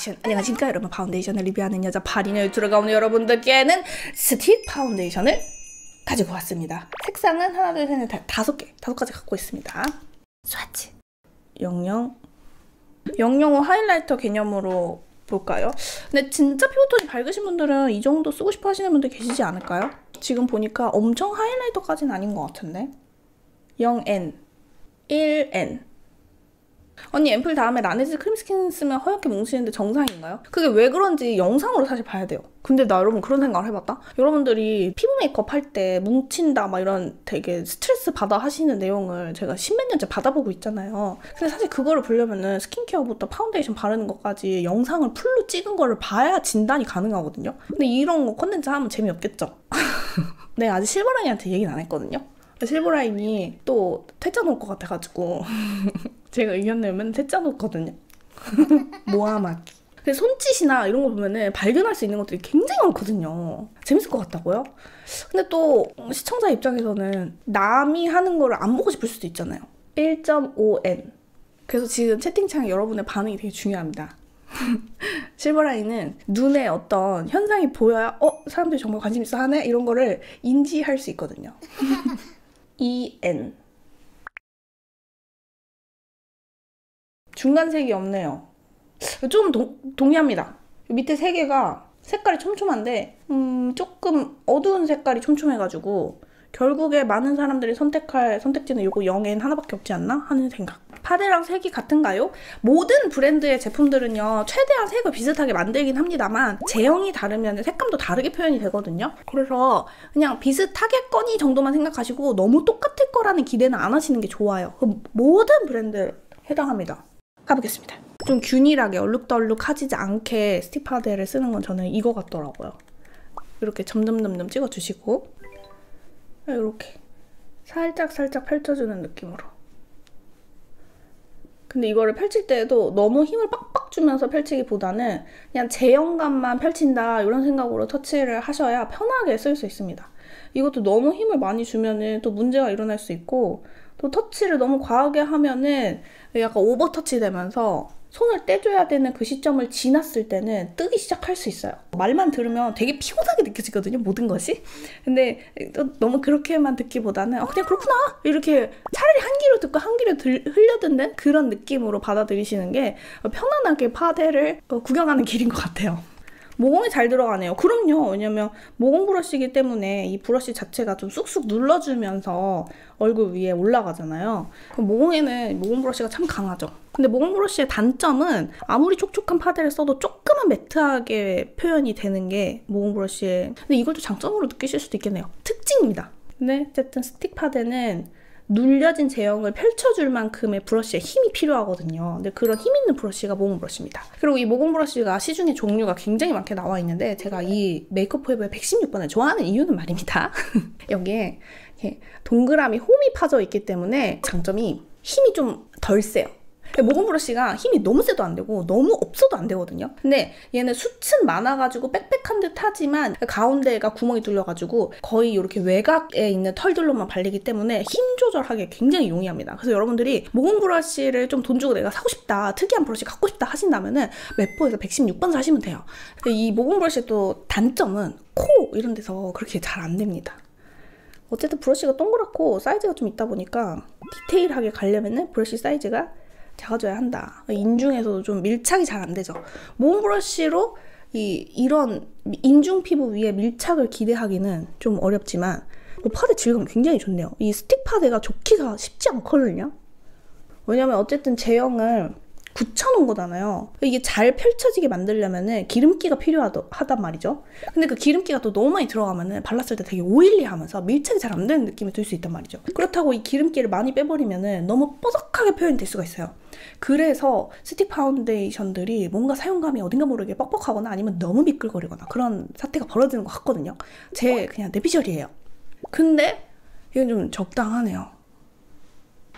액션! 안녕하십니까 여러분, 파운데이션을 리뷰하는 여자 파리녀 유튜브가 오늘 여러분들께는 스틱 파운데이션을 가지고 왔습니다. 색상은 하나 둘 셋 넷 다섯 가지 갖고 있습니다. 스와치! 005 하이라이터 개념으로 볼까요? 근데 진짜 피부톤이 밝으신 분들은 이 정도 쓰고 싶어 하시는 분들 계시지 않을까요? 지금 보니까 엄청 하이라이터까지는 아닌 것 같은데 0N 1N 언니 앰플 다음에 라네즈 크림스킨 쓰면 허옇게 뭉치는데 정상인가요? 그게 왜 그런지 영상으로 사실 봐야 돼요. 근데 나 여러분 그런 생각을 해봤다? 여러분들이 피부 메이크업 할 때 뭉친다 막 이런 되게 스트레스 받아 하시는 내용을 제가 십몇 년째 받아보고 있잖아요. 근데 사실 그거를 보려면은 스킨케어부터 파운데이션 바르는 것까지 영상을 풀로 찍은 거를 봐야 진단이 가능하거든요. 근데 이런 거 컨텐츠 하면 재미없겠죠? 네, 아직 실버라인한테 얘기는 안 했거든요. 실버라인이 또 퇴짜 놓을 것 같아가지고 제가 의견 내면 퇴짜 놓거든요. 모아맞기. 손짓이나 이런 거 보면은 발견할 수 있는 것들이 굉장히 많거든요. 재밌을 것 같다고요? 근데 또 시청자 입장에서는 남이 하는 거를 안 보고 싶을 수도 있잖아요. 1.5N. 그래서 지금 채팅창에 여러분의 반응이 되게 중요합니다. 실버라인은 눈에 어떤 현상이 보여야 사람들이 정말 관심 있어 하네? 이런 거를 인지할 수 있거든요. EN. 중간색이 없네요. 좀 동의합니다. 밑에 세 개가 색깔이 촘촘한데 조금 어두운 색깔이 촘촘해가지고 결국에 많은 사람들이 선택할 선택지는 이거 0N 하나밖에 없지 않나 하는 생각. 파데랑 색이 같은가요? 모든 브랜드의 제품들은요 최대한 색을 비슷하게 만들긴 합니다만 제형이 다르면 색감도 다르게 표현이 되거든요. 그래서 그냥 비슷하겠거니 정도만 생각하시고 너무 똑같을 거라는 기대는 안 하시는 게 좋아요. 모든 브랜드 해당합니다. 가보겠습니다. 좀 균일하게 얼룩덜룩하지 않게 스틱 파데를 쓰는 건 저는 이거 같더라고요. 이렇게 점점점점 찍어주시고 이렇게 살짝 펼쳐주는 느낌으로. 근데 이거를 펼칠 때에도 너무 힘을 빡빡 주면서 펼치기보다는 그냥 제형감만 펼친다 이런 생각으로 터치를 하셔야 편하게 쓸 수 있습니다. 이것도 너무 힘을 많이 주면은 또 문제가 일어날 수 있고 또 터치를 너무 과하게 하면은 약간 오버 터치 되면서 손을 떼줘야 되는 그 시점을 지났을 때는 뜨기 시작할 수 있어요. 말만 들으면 되게 피곤하게 느껴지거든요, 모든 것이. 근데 또 너무 그렇게만 듣기보다는 그냥 그렇구나! 이렇게 차라리 한 귀로 듣고 한 귀로 흘려듣는 그런 느낌으로 받아들이시는 게 편안하게 파데를 구경하는 길인 것 같아요. 모공이 잘 들어가네요. 그럼요. 왜냐면 모공 브러쉬이기 때문에 이 브러쉬 자체가 좀 쑥쑥 눌러주면서 얼굴 위에 올라가잖아요. 그럼 모공에는 모공 브러쉬가 참 강하죠. 근데 모공 브러쉬의 단점은 아무리 촉촉한 파데를 써도 조금은 매트하게 표현이 되는 게 모공 브러쉬의, 근데 이걸 또 장점으로 느끼실 수도 있겠네요. 특징입니다. 근데 어쨌든 스틱 파데는 눌려진 제형을 펼쳐줄 만큼의 브러쉬에 힘이 필요하거든요. 근데 그런 힘 있는 브러쉬가 모공 브러쉬입니다. 그리고 이 모공 브러쉬가 시중에 종류가 굉장히 많게 나와 있는데 제가 이 메이크업 포에버의 116번을 좋아하는 이유는 말입니다. 여기에 이렇게 동그라미 홈이 파져 있기 때문에 장점이 힘이 좀 덜 세요. 모공 브러쉬가 힘이 너무 세도 안 되고 너무 없어도 안 되거든요. 근데 얘는 숱은 많아가지고 빽빽한 듯 하지만 가운데가 구멍이 뚫려가지고 거의 이렇게 외곽에 있는 털들로만 발리기 때문에 힘 조절하기 굉장히 용이합니다. 그래서 여러분들이 모공 브러쉬를 좀 돈 주고 내가 사고 싶다, 특이한 브러쉬 갖고 싶다 하신다면은 메포에서 116번 사시면 돼요. 이 모공 브러쉬의 또 단점은 코 이런 데서 그렇게 잘 안 됩니다. 어쨌든 브러쉬가 동그랗고 사이즈가 좀 있다 보니까 디테일하게 가려면은 브러쉬 사이즈가 작아져야 한다. 인중에서도 좀 밀착이 잘 안 되죠. 모공 브러쉬로 이런 인중 피부 위에 밀착을 기대하기는 좀 어렵지만 파데 질감 굉장히 좋네요. 이 스틱 파데가 좋기가 쉽지 않거든요. 왜냐면 어쨌든 제형을 굳혀놓은 거잖아요. 이게 잘 펼쳐지게 만들려면은 기름기가 필요하단 말이죠. 근데 그 기름기가 또 너무 많이 들어가면은 발랐을 때 되게 오일리하면서 밀착이 잘 안 되는 느낌이 들 수 있단 말이죠. 그렇다고 이 기름기를 많이 빼버리면은 너무 뽀석하게 표현이 될 수가 있어요. 그래서 스틱 파운데이션들이 뭔가 사용감이 어딘가 모르게 뻑뻑하거나 아니면 너무 미끌거리거나 그런 사태가 벌어지는 것 같거든요. 제 그냥 내피셜이에요. 근데 이건 좀 적당하네요.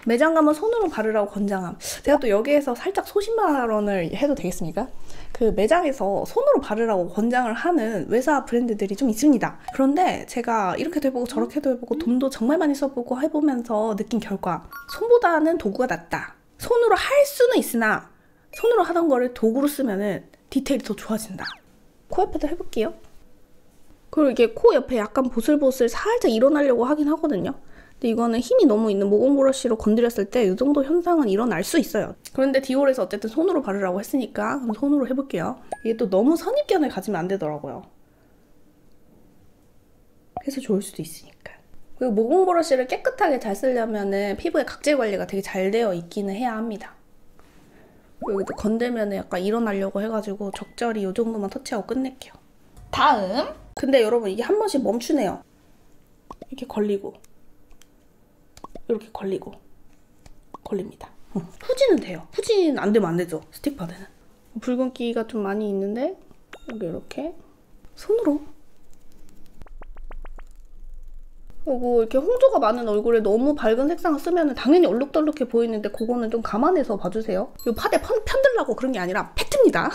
매장 가면 손으로 바르라고 권장함. 제가 또 여기에서 살짝 소신발언을 해도 되겠습니까? 그 매장에서 손으로 바르라고 권장을 하는 외사 브랜드들이 좀 있습니다. 그런데 제가 이렇게도 해보고 저렇게도 해보고 돈도 정말 많이 써보고 해보면서 느낀 결과 손보다는 도구가 낫다. 손으로 할 수는 있으나 손으로 하던 거를 도구로 쓰면은 디테일이 더 좋아진다. 코 옆에도 해볼게요. 그리고 이게 코 옆에 약간 보슬보슬 살짝 일어나려고 하긴 하거든요. 근데 이거는 힘이 너무 있는 모공 브러쉬로 건드렸을 때 이 정도 현상은 일어날 수 있어요. 그런데 디올에서 어쨌든 손으로 바르라고 했으니까 그럼 손으로 해볼게요. 이게 또 너무 선입견을 가지면 안 되더라고요. 그래서 좋을 수도 있으니까. 그리고 모공 브러쉬를 깨끗하게 잘 쓰려면은 피부의 각질 관리가 되게 잘 되어 있기는 해야 합니다. 여기도 건들면은 약간 일어나려고 해가지고 적절히 이 정도만 터치하고 끝낼게요. 다음! 근데 여러분 이게 한 번씩 멈추네요. 이렇게 걸리고 이렇게 걸리고 걸립니다. 후지는 돼요. 후지는 안 되면 안 되죠. 스틱 파데는. 붉은기가 좀 많이 있는데 여기 이렇게 손으로 그리고 이렇게 홍조가 많은 얼굴에 너무 밝은 색상을 쓰면 당연히 얼룩덜룩해 보이는데 그거는 좀 감안해서 봐주세요. 이 파데 편들라고 그런 게 아니라 팩트입니다.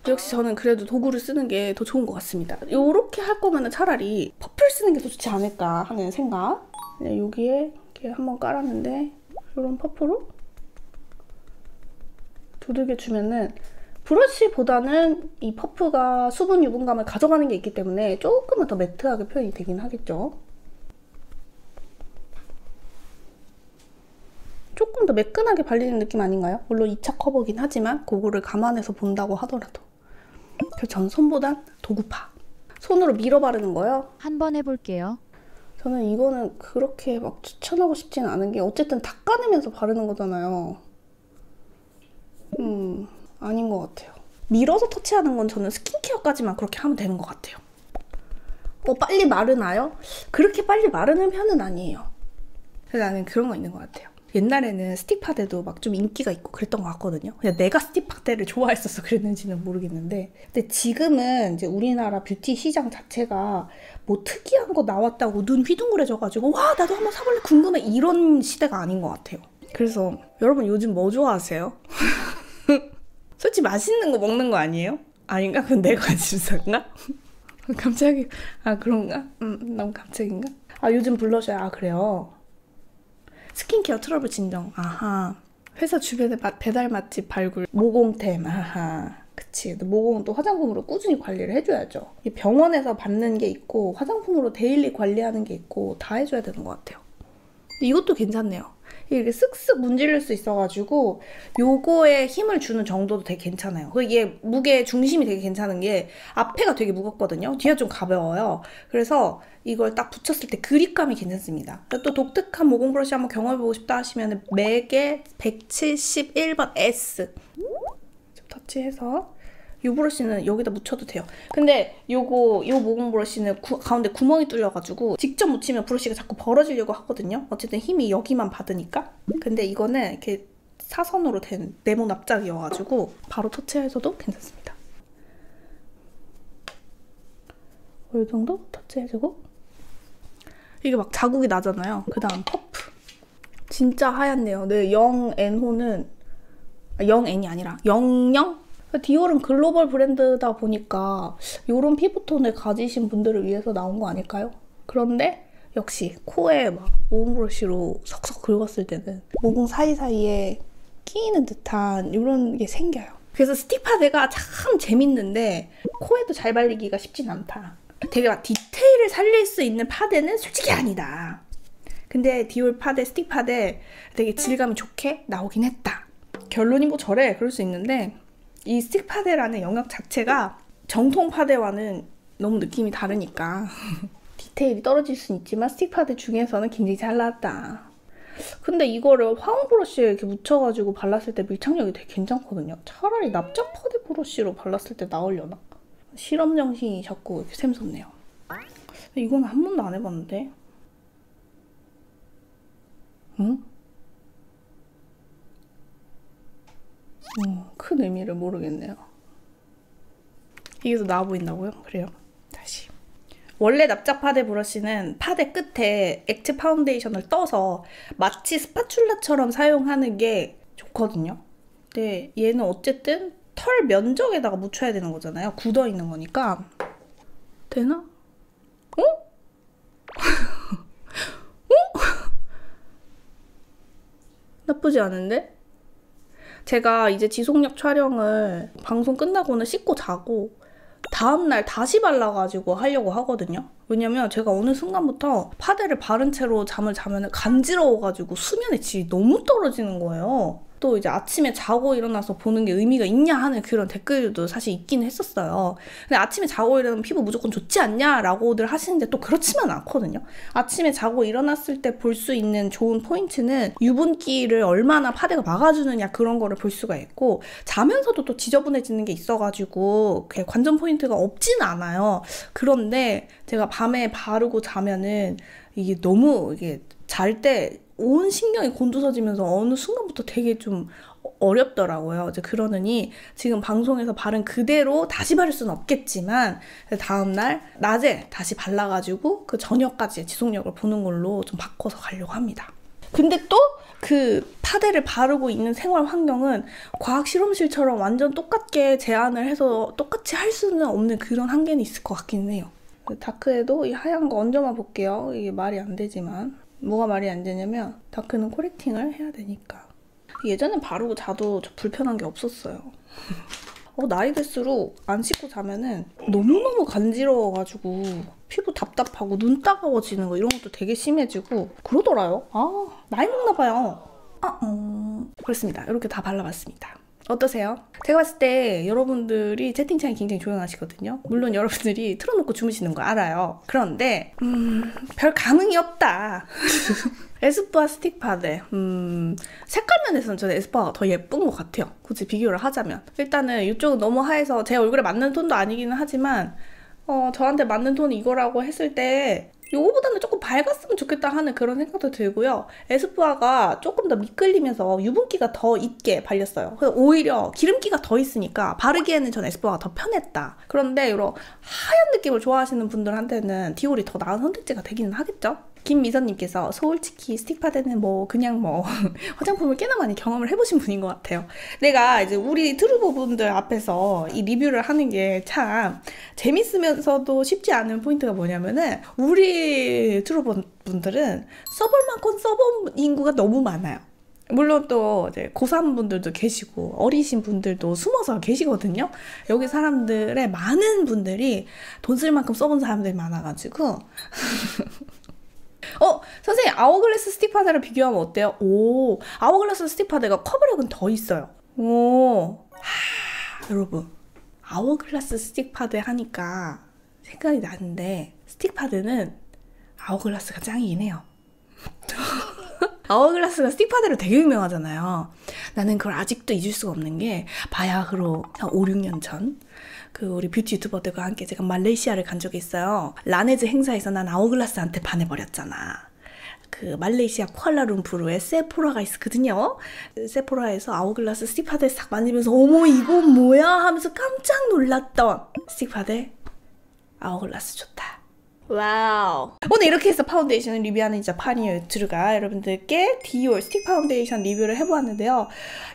역시 저는 그래도 도구를 쓰는 게 더 좋은 것 같습니다. 요렇게 할 거면 차라리 퍼플 쓰는 게 더 좋지 않을까 하는 생각. 여기에 이렇게 한번 깔았는데 이런 퍼프로 두들겨 주면은 브러쉬보다는 이 퍼프가 수분 유분감을 가져가는 게 있기 때문에 조금은 더 매트하게 표현이 되긴 하겠죠. 조금 더 매끈하게 발리는 느낌 아닌가요? 물론 2차 커버긴 하지만 그거를 감안해서 본다고 하더라도. 그래서 전 손보단 도구파. 손으로 밀어 바르는 거요. 한번 해볼게요. 저는 이거는 그렇게 막 추천하고 싶지는 않은 게 어쨌든 닦아내면서 바르는 거잖아요. 아닌 것 같아요. 밀어서 터치하는 건 저는 스킨케어까지만 그렇게 하면 되는 것 같아요. 빨리 마르나요? 그렇게 빨리 마르는 편은 아니에요. 그래서 나는 그런 거 있는 것 같아요. 옛날에는 스틱 파데도 막 좀 인기가 있고 그랬던 것 같거든요. 그냥 내가 스틱 파데를 좋아했어서 그랬는지는 모르겠는데, 근데 지금은 이제 우리나라 뷰티 시장 자체가 뭐 특이한 거 나왔다고 눈 휘둥그레져가지고 와 나도 한번 사볼래 궁금해 이런 시대가 아닌 것 같아요. 그래서 여러분 요즘 뭐 좋아하세요? 솔직히 맛있는 거 먹는 거 아니에요? 아닌가? 그건 내 관심사인가? 갑자기 그런가? 너무 갑자기인가? 요즘 블러셔야. 그래요? 스킨케어 트러블 진정. 아하. 회사 주변에 배달 맛집 발굴. 모공템. 아하. 그치. 모공은 또 화장품으로 꾸준히 관리를 해줘야죠. 병원에서 받는 게 있고 화장품으로 데일리 관리하는 게 있고 다 해줘야 되는 것 같아요. 근데 이것도 괜찮네요. 이렇게 쓱쓱 문지를 수 있어가지고 요거에 힘을 주는 정도도 되게 괜찮아요. 이게 무게 중심이 되게 괜찮은 게 앞에가 되게 무겁거든요. 뒤가 좀 가벼워요. 그래서 이걸 딱 붙였을 때 그립감이 괜찮습니다. 또 독특한 모공 브러쉬 한번 경험해보고 싶다 하시면 맥의 171번 S 좀 터치해서 이 브러쉬는 여기다 묻혀도 돼요. 근데 요 모공 브러쉬는 가운데 구멍이 뚫려가지고 직접 묻히면 브러쉬가 자꾸 벌어지려고 하거든요. 어쨌든 힘이 여기만 받으니까. 근데 이거는 이렇게 사선으로 된 네모 납작이어가지고 바로 터치해서도 괜찮습니다. 이 정도 터치해주고 이게 막 자국이 나잖아요. 그 다음 퍼프. 진짜 하얗네요. 네, 0N호는 0N이 아니라 00? 디올은 글로벌 브랜드다 보니까 이런 피부톤을 가지신 분들을 위해서 나온 거 아닐까요? 그런데 역시 코에 막 모공 브러쉬로 석석 긁었을 때는 모공 사이사이에 끼이는 듯한 이런 게 생겨요. 그래서 스틱 파데가 참 재밌는데 코에도 잘 발리기가 쉽진 않다. 되게 막 디테일을 살릴 수 있는 파데는 솔직히 아니다. 근데 디올 파데, 스틱 파데 되게 질감이 좋게 나오긴 했다. 결론이 뭐 저래 그럴 수 있는데 이 스틱 파데라는 영역 자체가 정통 파데와는 너무 느낌이 다르니까 디테일이 떨어질 수는 있지만 스틱 파데 중에서는 굉장히 잘 나왔다. 근데 이거를 화홍 브러쉬에 이렇게 묻혀가지고 발랐을 때 밀착력이 되게 괜찮거든요. 차라리 납작 파데 브러쉬로 발랐을 때 나오려나? 실험 정신이 자꾸 이렇게 샘솟네요. 이건 한 번도 안 해봤는데. 응? 큰 의미를 모르겠네요. 이게 더 나아 보인다고요? 그래요. 다시. 원래 납작 파데 브러쉬는 파데 끝에 액체 파운데이션을 떠서 마치 스파츌라처럼 사용하는 게 좋거든요. 근데 얘는 어쨌든 털 면적에다가 묻혀야 되는 거잖아요. 굳어 있는 거니까. 되나? 어? 어? 나쁘지 않은데? 제가 이제 지속력 촬영을 방송 끝나고는 씻고 자고 다음날 다시 발라가지고 하려고 하거든요. 왜냐면 제가 어느 순간부터 파데를 바른 채로 잠을 자면 간지러워가지고 수면의 질이 너무 떨어지는 거예요. 또 이제 아침에 자고 일어나서 보는 게 의미가 있냐 하는 그런 댓글도 사실 있긴 했었어요. 근데 아침에 자고 일어나면 피부 무조건 좋지 않냐라고들 하시는데 또 그렇지만 않거든요. 아침에 자고 일어났을 때 볼 수 있는 좋은 포인트는 유분기를 얼마나 파데가 막아주느냐 그런 거를 볼 수가 있고 자면서도 또 지저분해지는 게 있어가지고 관전 포인트가 없진 않아요. 그런데 제가 밤에 바르고 자면은 이게 너무 잘 때 온 신경이 곤두서지면서 어느 순간부터 되게 좀 어렵더라고요. 이제 그러느니 지금 방송에서 바른 그대로 다시 바를 수는 없겠지만 다음날 낮에 다시 발라가지고 그 저녁까지 지속력을 보는 걸로 좀 바꿔서 가려고 합니다. 근데 또 그 파데를 바르고 있는 생활 환경은 과학 실험실처럼 완전 똑같게 제안을 해서 똑같이 할 수는 없는 그런 한계는 있을 것 같기는 해요. 다크에도 이 하얀 거 얹어만 볼게요. 이게 말이 안 되지만 뭐가 말이 안 되냐면 다크는 코렉팅을 해야 되니까. 예전엔 바르고 자도 저 불편한 게 없었어요. 나이 들수록 안 씻고 자면은 너무너무 간지러워가지고 피부 답답하고 눈 따가워지는 거 이런 것도 되게 심해지고 그러더라요. 나이 먹나 봐요. 그렇습니다. 이렇게 다 발라봤습니다. 어떠세요? 제가 봤을 때 여러분들이 채팅창이 굉장히 조용하시거든요. 물론 여러분들이 틀어놓고 주무시는 거 알아요. 그런데 별 감흥이 없다. 에스쁘아 스틱 파데 색깔 면에서는 저는 에스쁘아가 더 예쁜 것 같아요. 굳이 비교를 하자면. 일단은 이쪽은 너무 하얘서 제 얼굴에 맞는 톤도 아니기는 하지만 저한테 맞는 톤이 이거라고 했을 때 요거보다는 조금 밝았으면 좋겠다 하는 그런 생각도 들고요. 에스쁘아가 조금 더 미끌리면서 유분기가 더 있게 발렸어요. 그래서 오히려 기름기가 더 있으니까 바르기에는 전 에스쁘아가 더 편했다. 그런데 이런 하얀 느낌을 좋아하시는 분들한테는 디올이 더 나은 선택지가 되기는 하겠죠? 김미선님께서 솔직히 스틱파데는 그냥 화장품을 꽤나 많이 경험을 해보신 분인 것 같아요. 내가 이제 우리 트루버 분들 앞에서 이 리뷰를 하는 게 참 재밌으면서도 쉽지 않은 포인트가 뭐냐면은 우리 트루버 분들은 써볼 만큼 써본 인구가 너무 많아요. 물론 또 이제 고3 분들도 계시고 어리신 분들도 숨어서 계시거든요. 여기 사람들의 많은 분들이 돈 쓸 만큼 써본 사람들이 많아가지고 선생님 아워글라스 스틱 파데랑 비교하면 어때요? 아워글라스 스틱 파데가 커버력은 더 있어요. 여러분 아워글라스 스틱 파데 하니까 생각이 나는데 스틱 파데는 아워글라스가 짱이긴 해요. 아워글라스가 스틱 파데로 되게 유명하잖아요. 나는 그걸 아직도 잊을 수가 없는 게 바야흐로 한 5, 6년 전 우리 뷰티 유튜버들과 함께 제가 말레이시아를 간 적이 있어요. 라네즈 행사에서 난 아워글라스한테 반해버렸잖아. 말레이시아 쿠알라룸푸르에 세포라가 있거든요. 세포라에서 아워글라스 스틱 파데 싹 만지면서 어머 이건 뭐야 하면서 깜짝 놀랐던 스틱 파데 아워글라스 좋다. 와우. 오늘 이렇게 해서 파운데이션을 리뷰하는 이제 파니어 유튜브가 여러분들께 디올 스틱 파운데이션 리뷰를 해보았는데요.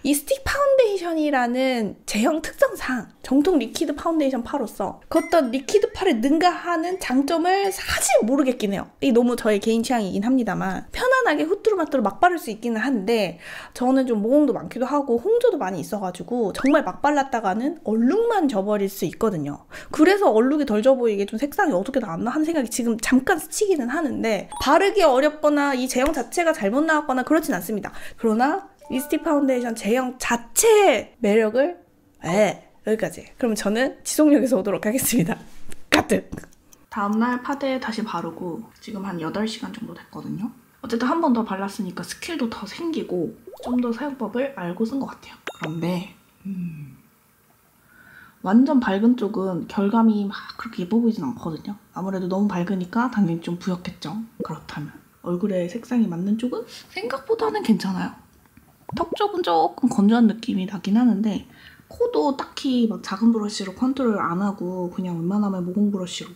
이 스틱 파운데이션이라는 제형 특성상 정통 리퀴드 파운데이션 파로서 그 어떤 리퀴드 파를 능가하는 장점을 사실 모르겠긴 해요. 이게 너무 저의 개인 취향이긴 합니다만 편안하게 후뚜루마뚜루 막 바를 수 있기는 한데 저는 좀 모공도 많기도 하고 홍조도 많이 있어가지고 정말 막 발랐다가는 얼룩만 져버릴 수 있거든요. 그래서 얼룩이 덜 져 보이게 좀 색상이 어떻게 나왔나 하는 생각이 지금 잠깐 스치기는 하는데 바르기 어렵거나 이 제형 자체가 잘못 나왔거나 그렇진 않습니다. 그러나 이 스틱 파운데이션 제형 자체의 매력을 여기까지. 그럼 저는 지속력에서 오도록 하겠습니다. 가뜩! 다음날 파데 다시 바르고 지금 한 8시간 정도 됐거든요. 어쨌든 한 번 더 발랐으니까 스킬도 더 생기고 좀 더 사용법을 알고 쓴 것 같아요. 그런데 완전 밝은 쪽은 결감이 막 그렇게 예뻐 보이진 않거든요. 아무래도 너무 밝으니까 당연히 좀 부옇겠죠. 그렇다면 얼굴에 색상이 맞는 쪽은 생각보다는 괜찮아요. 턱 쪽은 조금 건조한 느낌이 나긴 하는데 코도 딱히 막 작은 브러쉬로 컨트롤 안 하고 그냥 웬만하면 모공 브러쉬로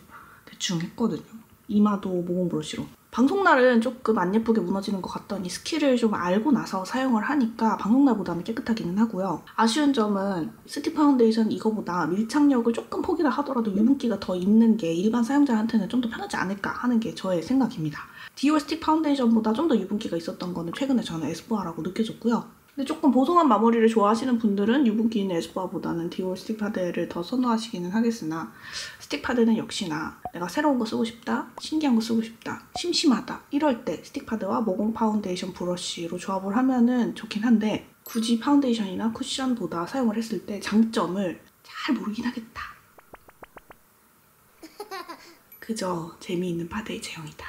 대충 했거든요. 이마도 모공 브러쉬로. 방송날은 조금 안 예쁘게 무너지는 것 같더니 스킬을 좀 알고 나서 사용을 하니까 방송날보다는 깨끗하기는 하고요. 아쉬운 점은 스틱 파운데이션 이거보다 밀착력을 조금 포기를 하더라도 유분기가 더 있는 게 일반 사용자한테는 좀 더 편하지 않을까 하는 게 저의 생각입니다. 디올 스틱 파운데이션보다 좀 더 유분기가 있었던 거는 최근에 저는 에스쁘아라고 느껴졌고요. 근데 조금 보송한 마무리를 좋아하시는 분들은 유분기 있는 에스쁘아보다는 디올 스틱 파데를 더 선호하시기는 하겠으나 스틱 파데는 역시나 내가 새로운 거 쓰고 싶다, 신기한 거 쓰고 싶다, 심심하다 이럴 때 스틱 파데와 모공 파운데이션 브러쉬로 조합을 하면은 좋긴 한데 굳이 파운데이션이나 쿠션보다 사용을 했을 때 장점을 잘 모르긴 하겠다. 그저 재미있는 파데의 제형이다.